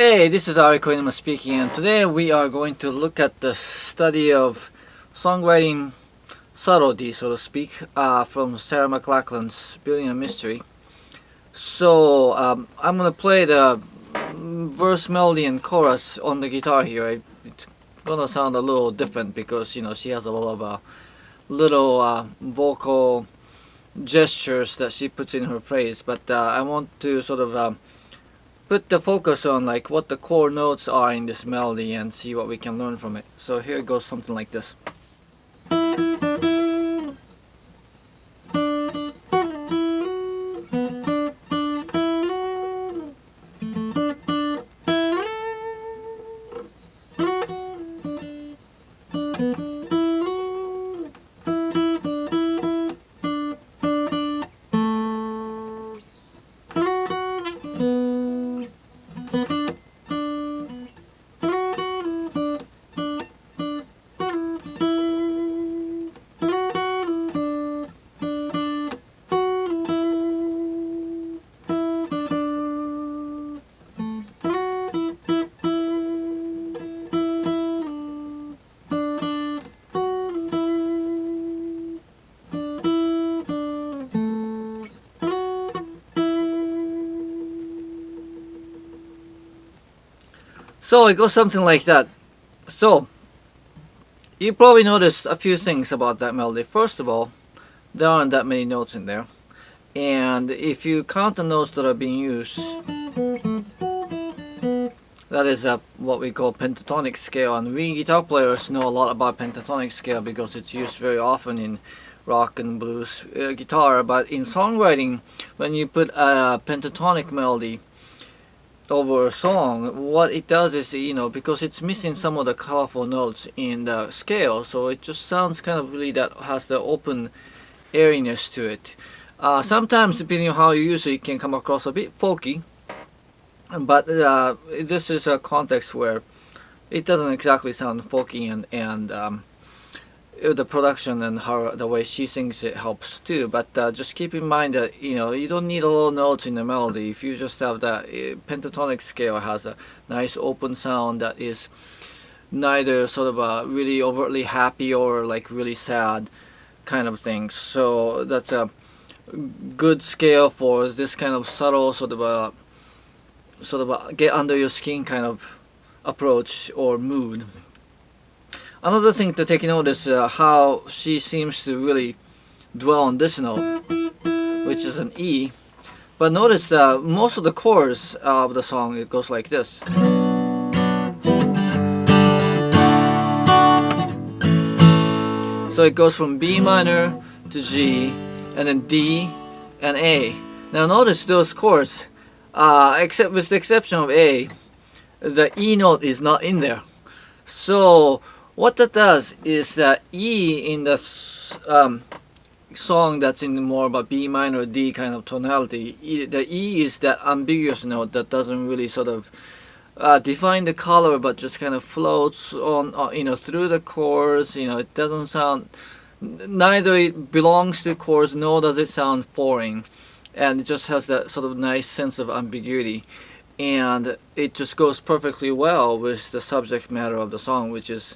Hey, this is Ari Koinuma speaking, and today we are going to look at the study of songwriting subtlety, so to speak, from Sarah McLachlan's Building a Mystery. So I'm going to play the verse, melody, and chorus on the guitar here. It's going to sound a little different because she has a lot of little vocal gestures that she puts in her phrase, but I want to sort of put the focus on like what the core notes are in this melody and see what we can learn from it. So here it goes, something like this. So it goes something like that. So you probably noticed a few things about that melody. First of all, there aren't that many notes in there, and if you count the notes that are being used, that is what we call pentatonic scale, and we guitar players know a lot about pentatonic scale because it's used very often in rock and blues guitar. But in songwriting, when you put a pentatonic melody over a song, what it does is, because it's missing some of the colorful notes in the scale, so it just sounds kind of really that has the open airiness to it. Sometimes, depending on how you use it, it can come across a bit folky, but this is a context where it doesn't exactly sound folky, and the production and the way she sings it helps too. But just keep in mind that you don't need a lot of notes in the melody. If you just have that pentatonic scale, has a nice open sound that is neither sort of a really overtly happy or like really sad kind of thing. So that's a good scale for this kind of subtle sort of a get under your skin kind of approach or mood. Another thing to take note is how she seems to really dwell on this note, which is an E. But notice that most of the chorus of the song, it goes like this. So it goes from B minor to G, and then D and A. Now notice those chords, except with the exception of A, the E note is not in there. So what that does is that E in the song that's in more of a B minor D kind of tonality, the E is that ambiguous note that doesn't really sort of define the color, but just kind of floats on, through the chords. It doesn't sound, neither it belongs to chords nor does it sound foreign, and it just has that sort of nice sense of ambiguity, and it just goes perfectly well with the subject matter of the song, which is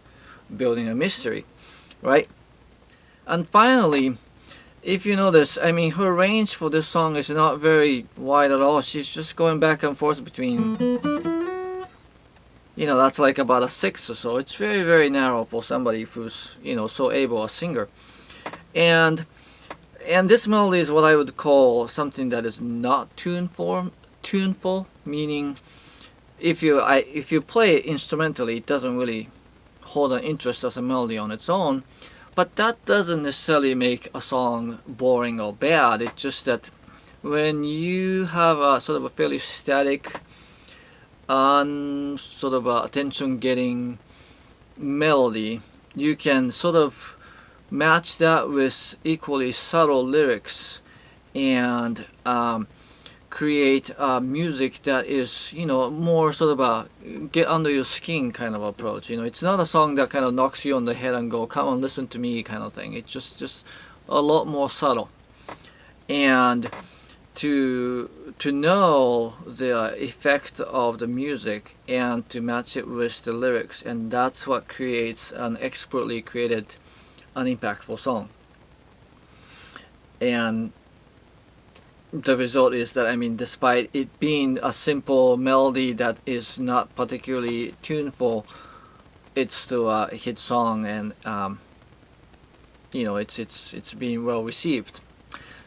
building a mystery, right? And finally, if you notice, her range for this song is not very wide at all. She's just going back and forth between, that's like about a sixth or so. It's very, very narrow for somebody who's, so able a singer. And this melody is what I would call something that is not tuneful, meaning if you play it instrumentally, it doesn't really hold an interest as a melody on its own, but that doesn't necessarily make a song boring or bad. It's just that when you have a sort of a fairly static sort of attention-getting melody, you can sort of match that with equally subtle lyrics and create music that is, more sort of a get under your skin kind of approach. It's not a song that kind of knocks you on the head and go, come on, listen to me kind of thing. It's just a lot more subtle. And to know the effect of the music and to match it with the lyrics, and that's what creates an expertly created, an impactful song. And the result is that, I mean, despite it being a simple melody that is not particularly tuneful, it's still a hit song, and you know, it's being well received.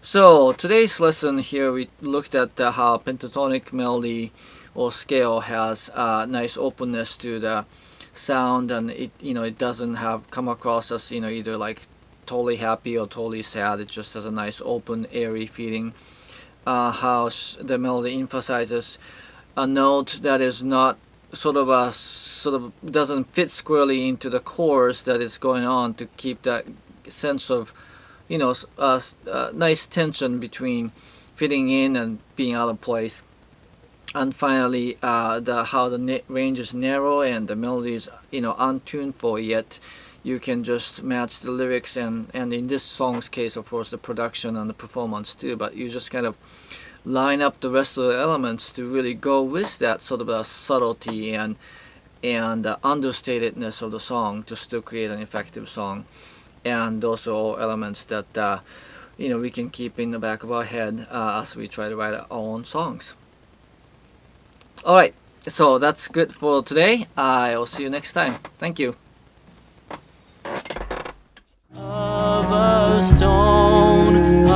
So today's lesson here, we looked at how pentatonic melody or scale has a nice openness to the sound, and it, you know, it doesn't come across as, you know, either like totally happy or totally sad. It just has a nice open, airy feeling. How the melody emphasizes a note that is not doesn't fit squarely into the chorus that is going on, to keep that sense of, you know, nice tension between fitting in and being out of place. And finally, how the range is narrow and the melody is, you know, untuneful, yet you can just match the lyrics and in this song's case, of course, the production and the performance too, but you just kind of line up the rest of the elements to really go with that sort of a subtlety and understatedness of the song to still create an effective song. And those are all elements that you know, we can keep in the back of our head as we try to write our own songs. Alright, so that's good for today. I'll see you next time. Thank you. Of a stone,